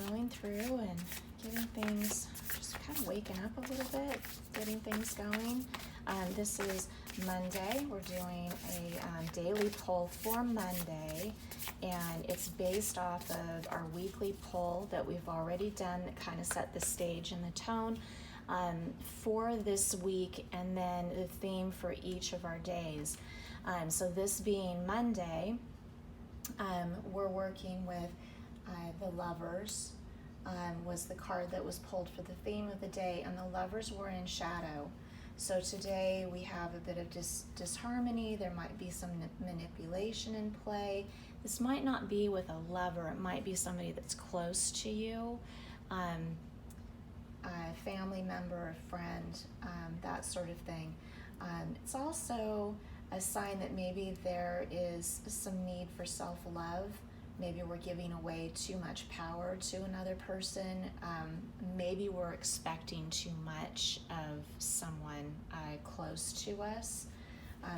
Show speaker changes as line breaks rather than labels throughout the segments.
going through and getting things, just kind of waking up a little bit, getting things going. This is Monday. We're doing a daily poll for Monday, and it's based off of our weekly poll that we've already done that kind of set the stage and the tone for this week, and then the theme for each of our days. So this being Monday, we're working with the Lovers, was the card that was pulled for the theme of the day, and the Lovers were in shadow. So today we have a bit of disharmony. There might be some manipulation in play. This might not be with a lover. It might be somebody that's close to you, a family member, a friend, that sort of thing. It's also a sign that maybe there is some need for self-love. Maybe we're giving away too much power to another person. Maybe we're expecting too much of someone close to us.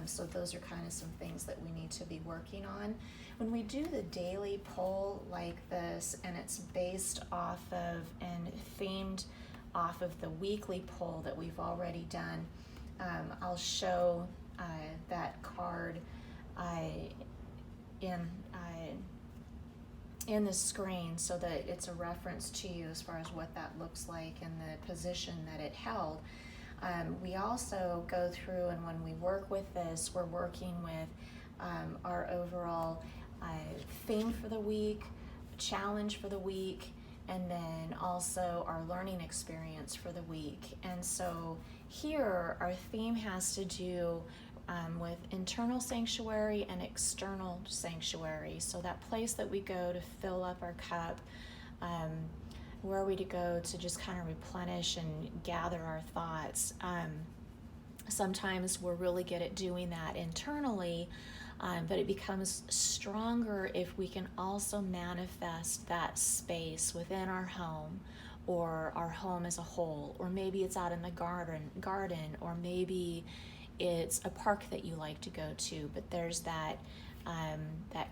So those are kind of some things that we need to be working on. When we do the daily poll like this, and it's based off of and themed off of the weekly poll that we've already done, I'll show that card in the screen so that it's a reference to you as far as what that looks like and the position that it held. We also go through, and when we work with this, we're working with our overall theme for the week, challenge for the week, and then also our learning experience for the week. And so here our theme has to do with internal sanctuary and external sanctuary. So that place that we go to fill up our cup, where are we to go to just kind of replenish and gather our thoughts. Sometimes we're really good at doing that internally, but it becomes stronger if we can also manifest that space within our home, or our home as a whole, or maybe it's out in the garden, or maybe it's a park that you like to go to. But there's that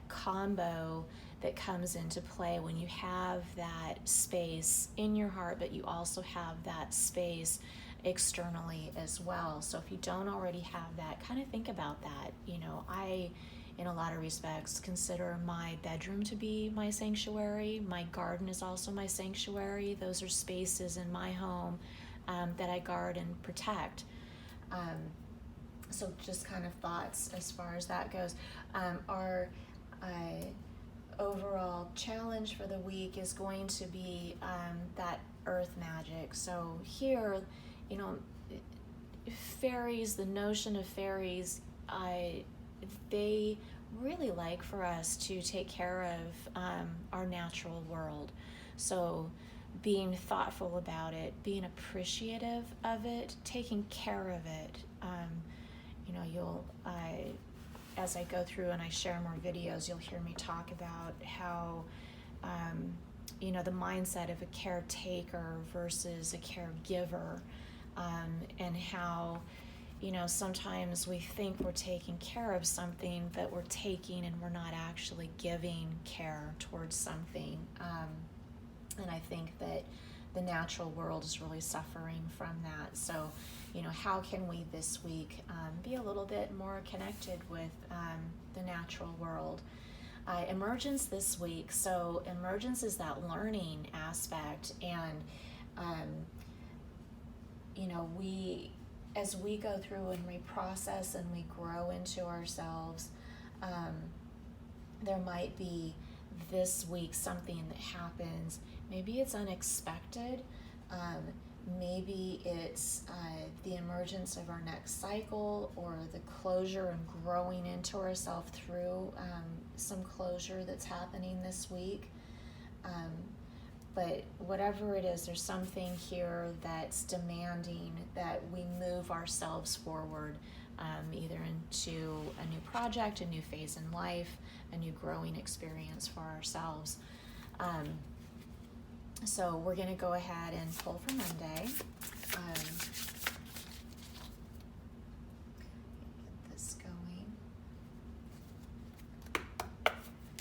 combo that comes into play when you have that space in your heart, but you also have that space externally as well. So if you don't already have that, kind of think about that. You know, I, in a lot of respects, consider my bedroom to be my sanctuary. My garden is also my sanctuary. Those are spaces in my home that I guard and protect. So just kind of thoughts as far as that goes. Our overall challenge for the week is going to be that earth magic. So here, you know, fairies, the notion of fairies, they really like for us to take care of our natural world. So being thoughtful about it, being appreciative of it, taking care of it. You know, as I go through and I share more videos, you'll hear me talk about how, you know, the mindset of a caretaker versus a caregiver, and how, you know, sometimes we think we're taking care of something, but we're taking and we're not actually giving care towards something. And I think that the natural world is really suffering from that. So, you know, how can we this week be a little bit more connected with the natural world? Emergence this week. So emergence is that learning aspect, and you know, as we go through and we process and we grow into ourselves, there might be this week something that happens. Maybe it's unexpected. Maybe it's the emergence of our next cycle, or the closure and growing into ourselves through some closure that's happening this week. But whatever it is, there's something here that's demanding that we move ourselves forward, either into a new project, a new phase in life, a new growing experience for ourselves. So we're going to go ahead and pull for Monday. Get this going.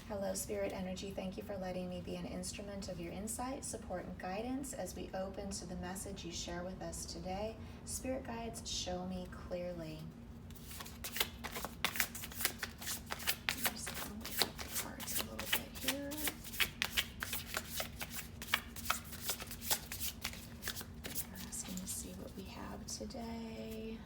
Hello, Spirit energy, thank you for letting me be an instrument of your insight, support, and guidance as we open to the message you share with us today. Spirit guides, show me clearly. I'll wake up the cards a little bit here. Interesting to see what we have today.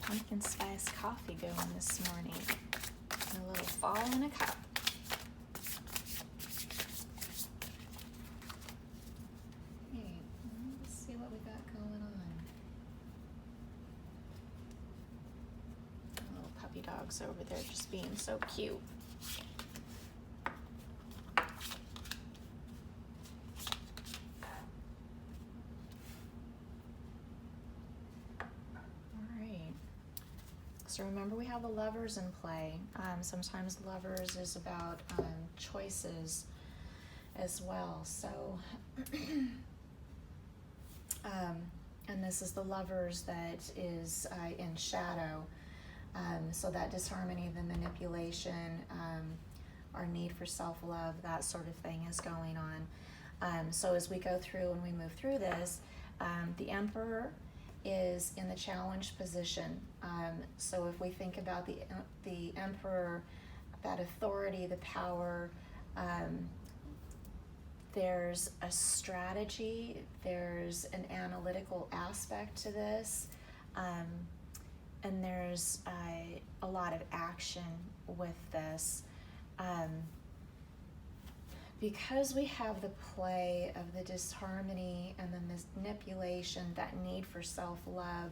Pumpkin spice coffee going this morning. A little fall in a cup. Hey, let's see what we got going on. Little puppy dogs over there just being so cute. So remember, we have the Lovers in play. Sometimes Lovers is about choices as well. So, and this is the Lovers that is in shadow. So that disharmony, the manipulation, our need for self-love, that sort of thing is going on. So as we go through and we move through this, the Emperor is in the challenge position. So if we think about the Emperor, that authority, the power, there's a strategy, there's an analytical aspect to this, and there's a lot of action with this. Because we have the play of the disharmony and the manipulation, that need for self-love,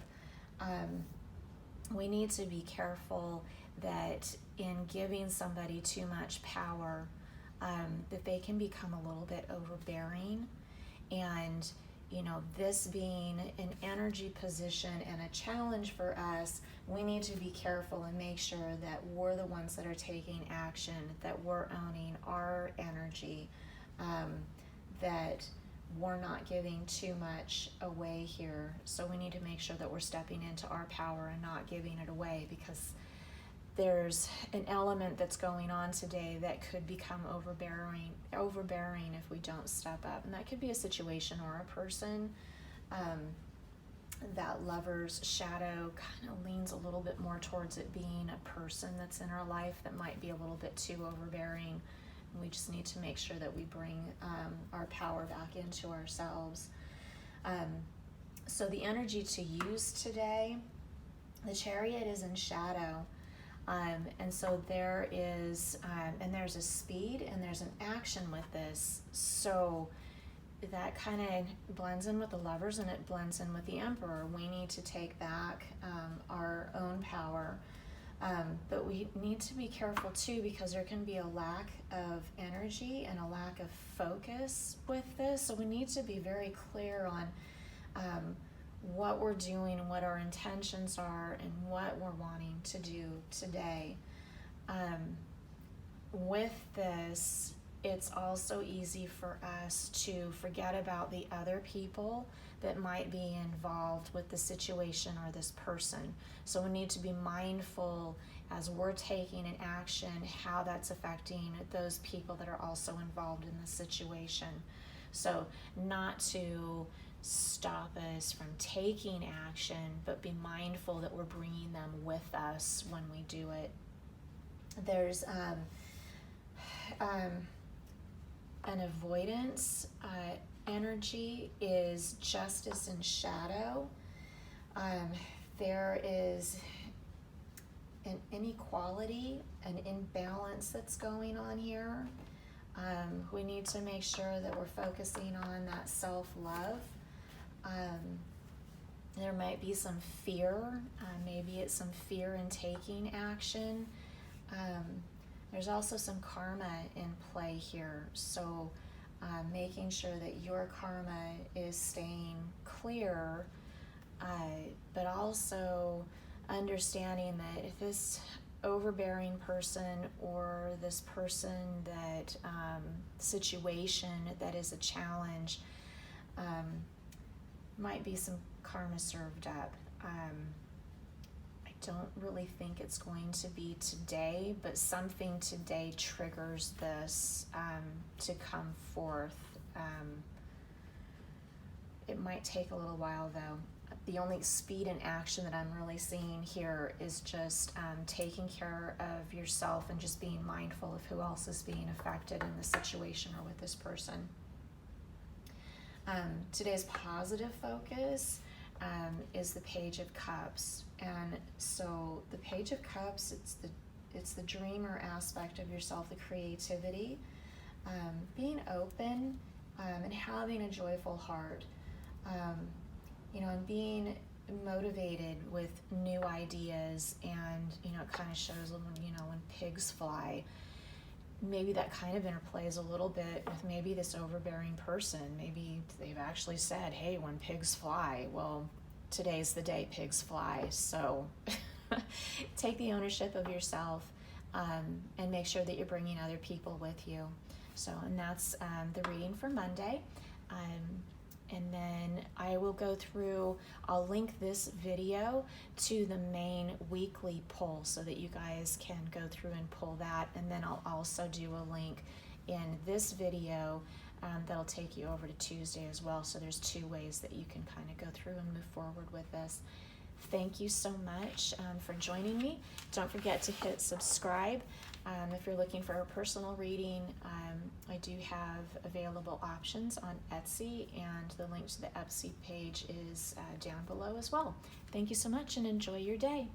we need to be careful that in giving somebody too much power, that they can become a little bit overbearing. And, you know, this being an energy position and a challenge for us, we need to be careful and make sure that we're the ones that are taking action, that we're owning our energy, that we're not giving too much away here. So we need to make sure that we're stepping into our power and not giving it away, because there's an element that's going on today that could become overbearing if we don't step up. And that could be a situation or a person. That Lover's shadow kind of leans a little bit more towards it being a person that's in our life that might be a little bit too overbearing. And we just need to make sure that we bring our power back into ourselves. So the energy to use today, the Chariot is in shadow. And so there is, and there's a speed and there's an action with this. So that kind of blends in with the Lovers and it blends in with the Emperor. We need to take back our own power. But we need to be careful too, because there can be a lack of energy and a lack of focus with this. So we need to be very clear on what we're doing and what our intentions are and what we're wanting to do today. With this, it's also easy for us to forget about the other people that might be involved with the situation or this person. So we need to be mindful as we're taking an action, how that's affecting those people that are also involved in the situation. So not to stop us from taking action, but be mindful that we're bringing them with us when we do it. There's an avoidance energy is justice and shadow. There is an inequality, an imbalance that's going on here. We need to make sure that we're focusing on that self-love. There might be some fear. Maybe it's some fear in taking action. There's also some karma in play here. So making sure that your karma is staying clear, but also understanding that if this overbearing person or this person that situation that is a challenge, might be some karma served up. I don't really think it's going to be today, but something today triggers this to come forth. It might take a little while though. The only speed and action that I'm really seeing here is just taking care of yourself and just being mindful of who else is being affected in the situation or with this person. Today's positive focus is the Page of Cups, and so the Page of Cups, it's the dreamer aspect of yourself, the creativity, being open, and having a joyful heart. And being motivated with new ideas, and it kind of shows when pigs fly. Maybe that kind of interplays a little bit with maybe this overbearing person. Maybe they've actually said, hey, when pigs fly, well, today's the day pigs fly. So take the ownership of yourself, and make sure that you're bringing other people with you. So, and that's the reading for Monday. And then I will go through, I'll link this video to the main weekly poll so that you guys can go through and pull that. And then I'll also do a link in this video that'll take you over to Tuesday as well. So there's 2 ways that you can kind of go through and move forward with this. Thank you so much for joining me. Don't forget to hit subscribe. If you're looking for a personal reading, I do have available options on Etsy, and the link to the Etsy page is down below as well. Thank you so much, and enjoy your day.